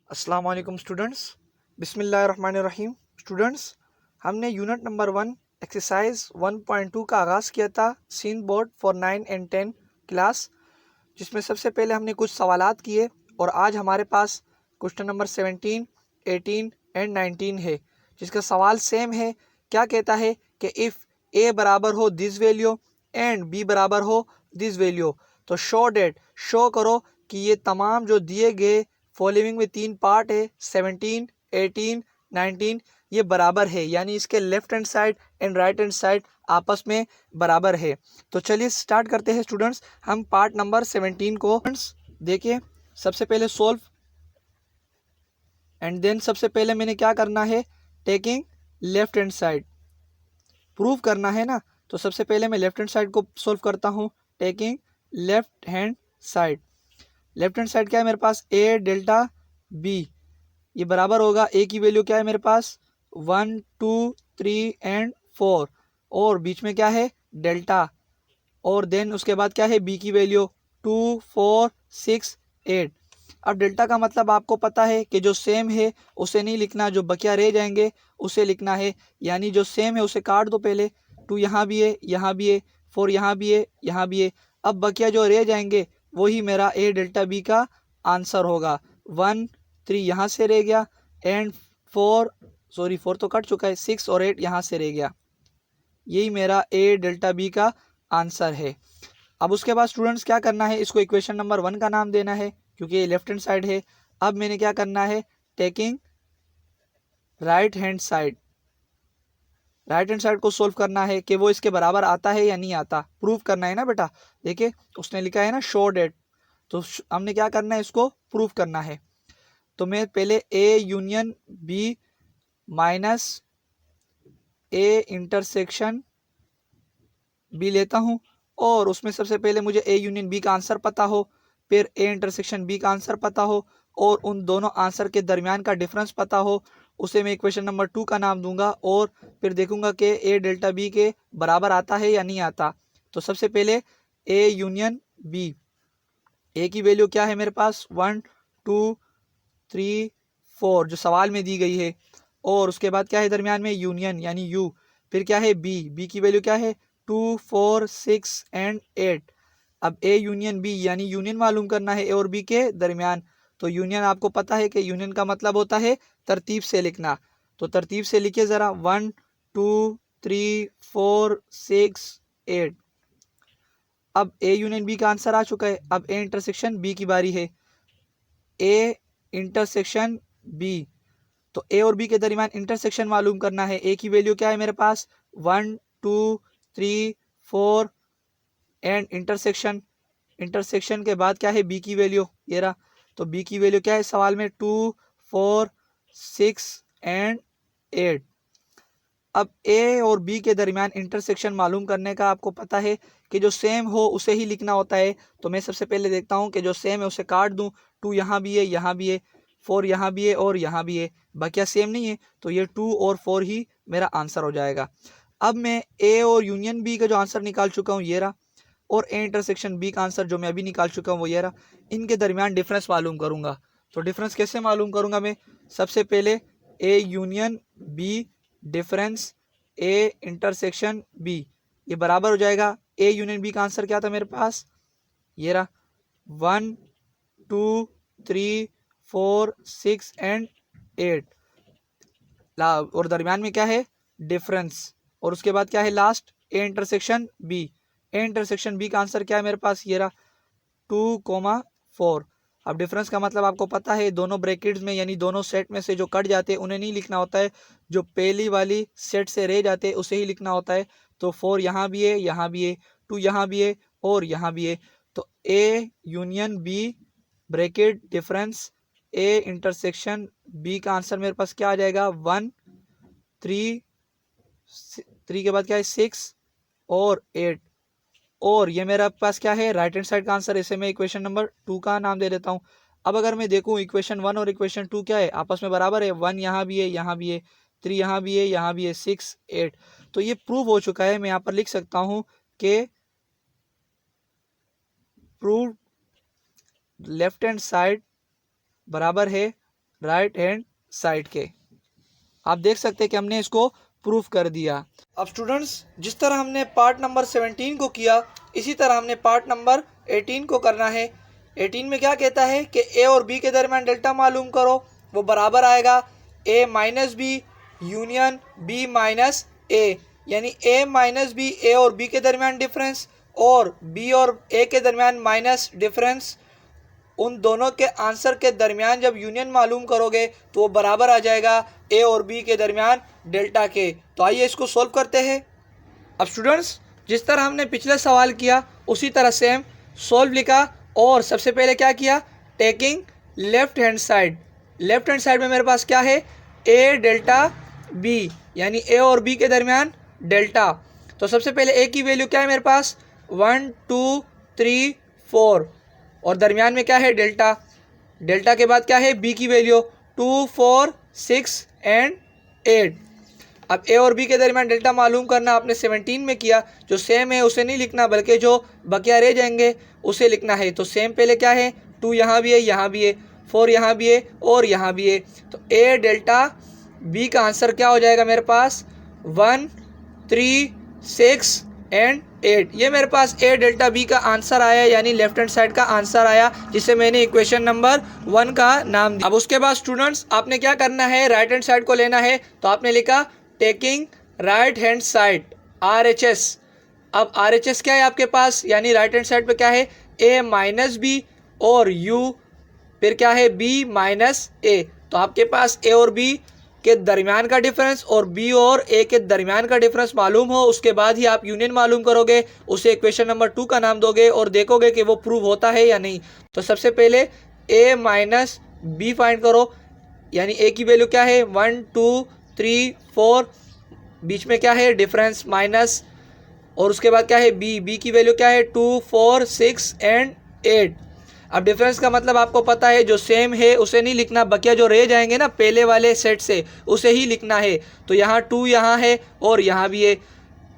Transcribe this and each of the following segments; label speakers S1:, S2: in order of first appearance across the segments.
S1: अस्सलाम वालेकुम स्टूडेंट्स। बिस्मिल्लाहिर्रहमानिर्रहीम। स्टूडेंट्स, हमने यूनिट नंबर 1 एक्सरसाइज 1.2 का आगाज़ किया था scene board for 9 and 10 class, जिसमें सबसे पहले हमने कुछ सवालात किए और आज हमारे पास क्वेश्चन नंबर 17, 18 एंड 19 है, जिसका सवाल सेम है। क्या कहता है कि इफ़ ए बराबर हो दिस वैल्यू एंड बी बराबर हो दिस वैल्यू, तो शो करो कि ये तमाम जो दिए गए फॉलोइंग में तीन पार्ट है 17, 18, 19 ये बराबर है, यानी इसके left hand side and right hand side आपस में बराबर है। तो चलिए स्टार्ट करते हैं स्टूडेंट्स। हम पार्ट नंबर 17 को देखिए। सबसे पहले सोल्व एंड देन सबसे पहले मैंने क्या करना है, taking left hand side prove करना है ना। तो सबसे पहले मैं लेफ्ट हैंड साइड को सोल्व करता हूँ, taking left hand side. Left hand side क्या है मेरे पास, ए डेल्टा बी, ये बराबर होगा ए की वैल्यू क्या है मेरे पास 1, 2, 3 एंड 4, और बीच में क्या है डेल्टा, और देन उसके बाद क्या है बी की वैल्यू 2, 4, 6, 8। अब डेल्टा का मतलब आपको पता है कि जो सेम है उसे नहीं लिखना, जो बकिया रह जाएंगे उसे लिखना है। यानी जो सेम है उसे काट दो पहले, 2 यहाँ भी है, यहाँ भी है, 4 यहाँ भी है, यहाँ भी है। अब बकिया जो रह जाएंगे वही मेरा ए डेल्टा बी का आंसर होगा। 1, 3 यहाँ से रह गया एंड 4 तो कट चुका है, 6 और 8 यहाँ से रह गया। यही मेरा ए डेल्टा बी का आंसर है। अब उसके बाद स्टूडेंट्स क्या करना है, इसको इक्वेशन नंबर 1 का नाम देना है क्योंकि ये लेफ्ट हैंड साइड है। अब मैंने क्या करना है, taking right hand side, right hand side को सोल्व करना है कि वो इसके बराबर आता है या नहीं आता, प्रूव करना है ना बेटा। देखिए उसने लिखा है ना शो डेट, तो हमने क्या करना है, इसको प्रूव करना है। तो मैं पहले A union B minus A intersection B लेता हूँ, और उसमें सबसे पहले मुझे ए यूनियन बी का आंसर पता हो, फिर ए इंटरसेक्शन बी का आंसर पता हो, और उन दोनों आंसर के दरमियान का डिफरेंस पता हो, उसे मैं इक्वेशन नंबर 2 का नाम दूंगा, और फिर देखूंगा कि ए डेल्टा बी के बराबर आता है या नहीं आता। तो सबसे पहले ए यूनियन बी, ए की वैल्यू क्या है मेरे पास 1, 2, 3, 4 जो सवाल में दी गई है, और उसके बाद क्या है दरमियान में यूनियन यानी यू, फिर क्या है बी, बी की वैल्यू क्या है 2, 4, 6 एंड 8। अब ए यूनियन बी यानी यूनियन मालूम करना है ए और बी के दरमियान। तो यूनियन आपको पता है कि यूनियन का मतलब होता है तरतीब से लिखना, तो तरतीब से लिखिए ज़रा 1, 2, 3, 4, 6, 8। अब ए यूनियन बी का आंसर आ चुका है। अब ए इंटरसेक्शन बी की बारी है, ए इंटरसेक्शन बी, तो ए और बी के दरमियान इंटरसेक्शन मालूम करना है। ए की वैल्यू क्या है मेरे पास 1, 2, 3, 4 एंड इंटरसेक्शन, इंटरसेक्शन के बाद क्या है बी की वैल्यू, ये रहा। तो बी की वैल्यू क्या है सवाल में 2, 4, 6 एंड 8। अब ए और बी के दरमियान इंटरसेक्शन मालूम करने का आपको पता है कि जो सेम हो उसे ही लिखना होता है। तो मैं सबसे पहले देखता हूँ कि जो सेम है उसे काट दूँ, 2 यहाँ भी है, यहाँ भी है, 4 यहाँ भी है और यहाँ भी है, बाकिया सेम नहीं है, तो ये 2 और 4 ही मेरा आंसर हो जाएगा। अब मैं ए और यूनियन बी का जो आंसर निकाल चुका हूँ ये रहा, और ए इंटरसेक्शन बी का आंसर जो मैं अभी निकाल चुका हूँ वो ये रहा। इनके दरमियान डिफरेंस मालूम करूँगा। तो डिफरेंस कैसे मालूम करूँगा मैं, सबसे पहले A union B difference A intersection B, ये बराबर हो जाएगा। ए यूनियन बी का आंसर क्या था मेरे पास, ये रहा 1, 2, 3, 4, 6 एंड 8, और दरमियान में क्या है डिफरेंस, और उसके बाद क्या है last A intersection B. A intersection B का आंसर क्या है मेरे पास, ये रहा 2, 4। अब डिफरेंस का मतलब आपको पता है, दोनों ब्रैकेट्स में यानी दोनों सेट में से जो कट जाते हैं उन्हें नहीं लिखना होता है, जो पहली वाली सेट से रह जाते हैं उसे ही लिखना होता है। तो 4 यहाँ भी है, यहाँ भी है, 2 यहाँ भी है और यहाँ भी है। तो A union B bracket difference A intersection B का आंसर मेरे पास क्या आ जाएगा 1, 3, 3 के बाद क्या है 6 और 8, और ये मेरा पास क्या है राइट हैंड साइड का आंसर। इसे मैं इक्वेशन नंबर 2 का नाम दे देता हूँ। अब अगर मैं देखूँ इक्वेशन 1 और इक्वेशन 2 क्या है, आपस में बराबर है, 1 यहाँ भी है, यहाँ भी है, 3 यहाँ भी है, यहाँ भी है, 6, 8। तो ये प्रूव हो चुका है। मैं यहाँ पर लिख सकता हूँ कि प्रूव लेफ्ट हैंड साइड बराबर है राइट हैंड साइड के। आप देख सकते हैं कि हमने इसको प्रूफ कर दिया। अब स्टूडेंट्स, जिस तरह हमने पार्ट नंबर 17 को किया, इसी तरह हमने पार्ट नंबर 18 को करना है। 18 में क्या कहता है कि ए और बी के दरमियान डेल्टा मालूम करो। वो बराबर आएगा A minus B union B minus A, यानी ए माइनस बी, ए और बी के दरमियान डिफरेंस, और बी और ए के दरमियान माइनस डिफरेंस। उन दोनों के आंसर के दरमियान जब यूनियन मालूम करोगे तो वो बराबर आ जाएगा ए और बी के दरमियान डेल्टा के। तो आइए इसको सॉल्व करते हैं। अब स्टूडेंट्स, जिस तरह हमने पिछले सवाल किया उसी तरह सेम सॉल्व लिखा, और सबसे पहले क्या किया, taking left hand side. Left hand side में मेरे पास क्या है, ए डेल्टा बी, यानी ए और बी के दरमियान डेल्टा। तो सबसे पहले ए की वैल्यू क्या है मेरे पास, 1 2 3 4, और दरमियान में क्या है, डेल्टा। डेल्टा के बाद क्या है, बी की वैल्यू 2 4 6 एंड 8। अब ए और बी के दरमियान डेल्टा मालूम करना आपने 17 में किया। जो सेम है उसे नहीं लिखना, बल्कि जो बकिया रह जाएंगे उसे लिखना है। तो सेम पहले क्या है, 2 यहाँ भी है, यहाँ भी है, 4 यहाँ भी है और यहाँ भी है। तो ए डेल्टा बी का आंसर क्या हो जाएगा मेरे पास, 1 3 6 एंड 8। ये मेरे पास ए डेल्टा बी का आंसर आया, यानी लेफ्ट हैंड साइड का आंसर आया, जिसे मैंने इक्वेशन नंबर 1 का नाम दिया। अब उसके बाद स्टूडेंट्स, आपने क्या करना है, राइट हैंड साइड को लेना है। तो आपने लिखा taking right hand side RHS। अब RHS क्या है आपके पास, यानी राइट हैंड साइड पे क्या है, a माइनस बी और u, फिर क्या है b माइनस a। तो आपके पास a और b के दरमियान का डिफरेंस और b और a के दरमियान का डिफरेंस मालूम हो, उसके बाद ही आप यूनियन मालूम करोगे, उसे इक्वेशन नंबर 2 का नाम दोगे और देखोगे कि वो प्रूव होता है या नहीं। तो सबसे पहले a माइनस बी फाइंड करो, यानी a की वैल्यू क्या है, 1 2 3 4, बीच में क्या है, डिफरेंस माइनस, और उसके बाद क्या है, बी की वैल्यू क्या है, 2 4 6 एंड 8। अब डिफरेंस का मतलब आपको पता है, जो सेम है उसे नहीं लिखना, बकिया जो रह जाएंगे ना पहले वाले सेट से उसे ही लिखना है। तो यहाँ 2 यहाँ है और यहाँ भी है,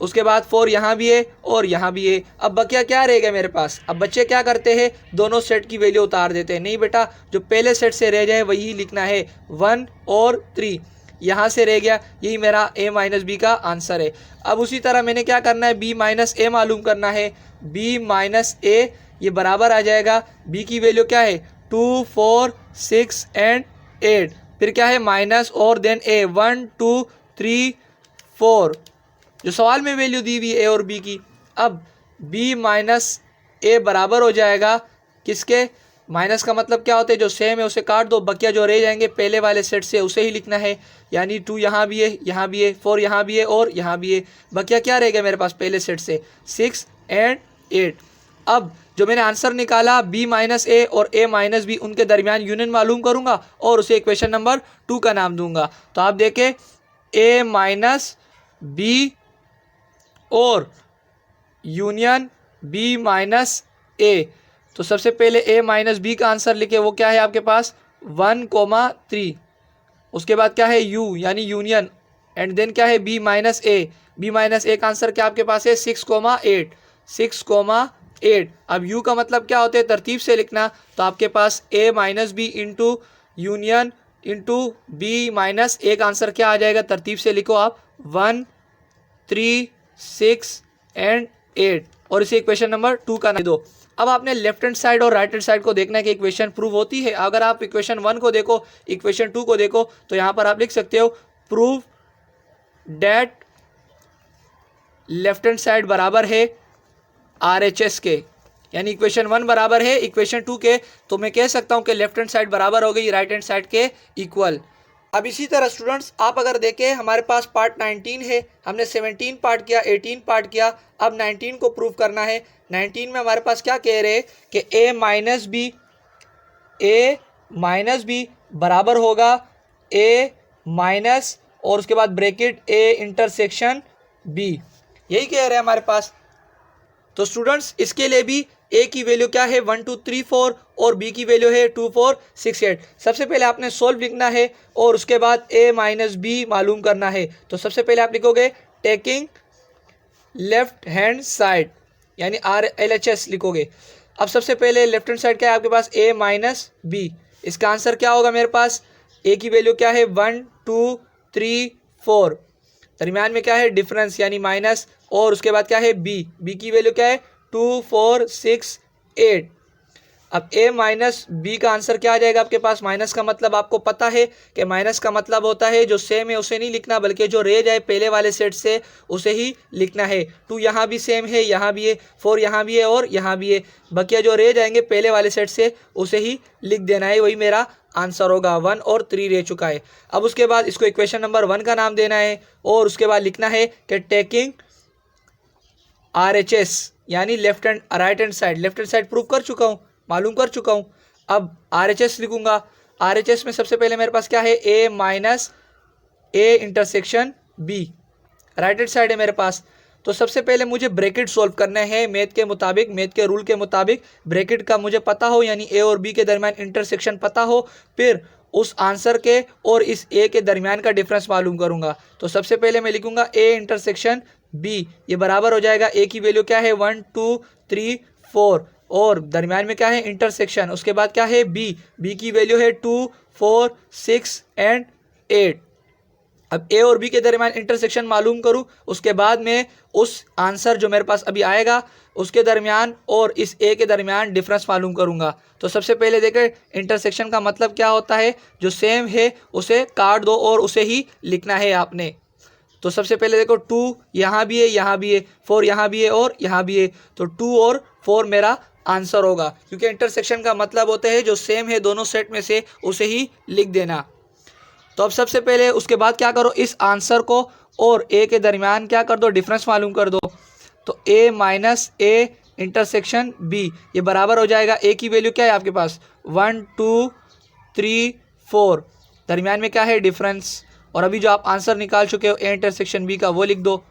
S1: उसके बाद 4 यहाँ भी है और यहाँ भी है। अब बकिया क्या रहेगा मेरे पास। अब बच्चे क्या करते हैं, दोनों सेट की वैल्यू उतार देते हैं। नहीं बेटा, जो पहले सेट से रह जाए वही लिखना है, 1 और 3 यहाँ से रह गया, यही मेरा a माइनस बी का आंसर है। अब उसी तरह मैंने क्या करना है, b माइनस ए मालूम करना है। b माइनस ए ये बराबर आ जाएगा, b की वैल्यू क्या है, 2 4 6 एंड 8, फिर क्या है माइनस और देन a, 1 2 3 4, जो सवाल में वैल्यू दी हुई a और b की। अब b माइनस ए बराबर हो जाएगा किसके, माइनस का मतलब क्या होता है, जो सेम है उसे काट दो, बकिया जो रह जाएंगे पहले वाले सेट से उसे ही लिखना है। यानी 2 यहाँ भी है, यहाँ भी है, 4 यहाँ भी है और यहाँ भी है। बकिया क्या रहेगा मेरे पास पहले सेट से, 6 एंड 8। अब जो मैंने आंसर निकाला b माइनस ए और a माइनस बी, उनके दरमियान यूनियन मालूम करूँगा और उसे इक्वेशन नंबर 2 का नाम दूंगा। तो आप देखें a माइनस बी और यूनियन b माइनस ए। तो सबसे पहले a माइनस बी का आंसर लिखे, वो क्या है आपके पास, 1 3, उसके बाद क्या है u यानी यूनियन, एंड देन क्या है b minus A. b minus A का आंसर क्या आपके पास है, 6 8, 6 8। अब u का मतलब क्या होता है, तरतीब से लिखना। तो आपके पास a minus B into union into b minus A का आंसर क्या आ जाएगा, तरतीब से लिखो आप, 1 3 6 एंड 8, और इसे इक्वेशन नंबर 2 का नाम दो। अब आपने लेफ्ट हैंड साइड और राइट हैंड साइड को देखना है कि इक्वेशन प्रूव होती है। अगर आप इक्वेशन 1 को देखो, इक्वेशन 2 को देखो, तो यहाँ पर आप लिख सकते हो prove that left hand side बराबर है RHS के, यानी इक्वेशन 1 बराबर है इक्वेशन 2 के। तो मैं कह सकता हूँ कि लेफ्ट हैंड साइड बराबर हो गई राइट हैंड साइड के इक्वल। अब इसी तरह स्टूडेंट्स, आप अगर देखें हमारे पास पार्ट 19 है, हमने 17 पार्ट किया, 18 पार्ट किया, अब 19 को प्रूव करना है। 19 में हमारे पास क्या कह रहे हैं कि a माइनस बी बराबर होगा a माइनस और उसके बाद ब्रैकेट a इंटरसेक्शन b, यही कह रहे हैं हमारे पास। तो स्टूडेंट्स, इसके लिए भी a की वैल्यू क्या है, 1 2 3 4 और b की वैल्यू है 2 4 6 8। सबसे पहले आपने सोल्व लिखना है और उसके बाद a माइनस बी मालूम करना है। तो सबसे पहले आप लिखोगे टेकिंग लेफ्ट हैंड साइड, यानी RLHS लिखोगे। अब सबसे पहले लेफ्ट हैंड साइड क्या है आपके पास, a माइनस बी, इसका आंसर क्या होगा मेरे पास, ए की वैल्यू क्या है 1 2 3 4, दरमियान में क्या है डिफरेंस यानी माइनस, और उसके बाद क्या है बी की वैल्यू क्या है 2 4 6 8। अब ए माइनस बी का आंसर क्या आ जाएगा आपके पास? माइनस का मतलब आपको पता है कि माइनस का मतलब होता है जो सेम है उसे नहीं लिखना, बल्कि जो रह जाए पहले वाले सेट से उसे ही लिखना है। 2 यहाँ भी सेम है, यहाँ भी है, 4 यहाँ भी है और यहाँ भी है, बकिया जो रह जाएंगे पहले वाले सेट से उसे ही लिख देना है, वही मेरा आंसर होगा। 1 और 3 रह चुका है। अब उसके बाद इसको इक्वेशन नंबर 1 का नाम देना है और उसके बाद लिखना है कि टेकिंग RHS यानी left hand right hand side, left hand side prove कर चुका हूँ, मालूम कर चुका हूँ। अब RHS लिखूंगा। RHS में सबसे पहले मेरे पास क्या है A minus A intersection B, right hand side है मेरे पास। तो सबसे पहले मुझे ब्रैकेट सॉल्व करने हैं मैथ के मुताबिक, मैथ के रूल के मुताबिक ब्रैकेट का मुझे पता हो, यानी A और B के दरमियान इंटरसेक्शन पता हो, फिर उस आंसर के और इस A के दरमियान का डिफरेंस मालूम करूंगा। तो सबसे पहले मैं लिखूंगा A इंटरसेक्शन B, ये बराबर हो जाएगा A की वैल्यू क्या है 1 2 3 4 और दरमियान में क्या है इंटरसेक्शन, उसके बाद क्या है B की वैल्यू है 2 4 6 एंड 8। अब ए और बी के दरमियान इंटरसेक्शन मालूम करूं, उसके बाद में उस आंसर जो मेरे पास अभी आएगा उसके दरमियान और इस ए के दरमियान डिफरेंस मालूम करूंगा। तो सबसे पहले देखें इंटरसेक्शन का मतलब क्या होता है, जो सेम है उसे काट दो और उसे ही लिखना है आपने। तो सबसे पहले देखो 2 यहाँ भी है, यहाँ भी है, 4 यहाँ भी है और यहाँ भी है, तो 2 और 4 मेरा आंसर होगा, क्योंकि इंटरसेक्शन का मतलब होता है जो सेम है दोनों सेट में से उसे ही लिख देना। तो अब सबसे पहले उसके बाद क्या करो, इस आंसर को और ए के दरमियान क्या कर दो, डिफरेंस मालूम कर दो। तो ए माइनस ए इंटरसेक्शन बी, ये बराबर हो जाएगा ए की वैल्यू क्या है आपके पास 1 2 3 4, दरमियान में क्या है डिफरेंस, और अभी जो आप आंसर निकाल चुके हो ए इंटरसेक्शन बी का वो लिख दो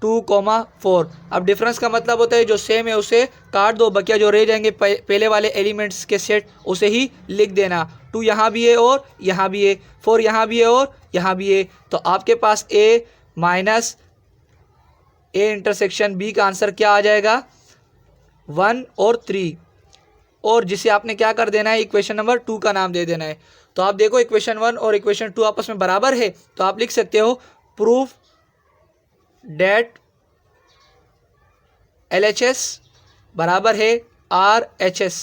S1: 2,4। अब डिफरेंस का मतलब होता है जो सेम है उसे काट दो, बकिया जो रह जाएंगे पहले वाले एलिमेंट्स के सेट उसे ही लिख देना। 2 यहाँ भी है और यहाँ भी है, 4 यहाँ भी है और यहाँ भी है, तो आपके पास A minus A intersection B का आंसर क्या आ जाएगा 1 और 3, और जिसे आपने क्या कर देना है इक्वेशन नंबर 2 का नाम दे देना है। तो आप देखो इक्वेशन 1 और इक्वेशन 2 आपस में बराबर है, तो आप लिख सकते हो प्रूफ डेट LHS बराबर है RHS।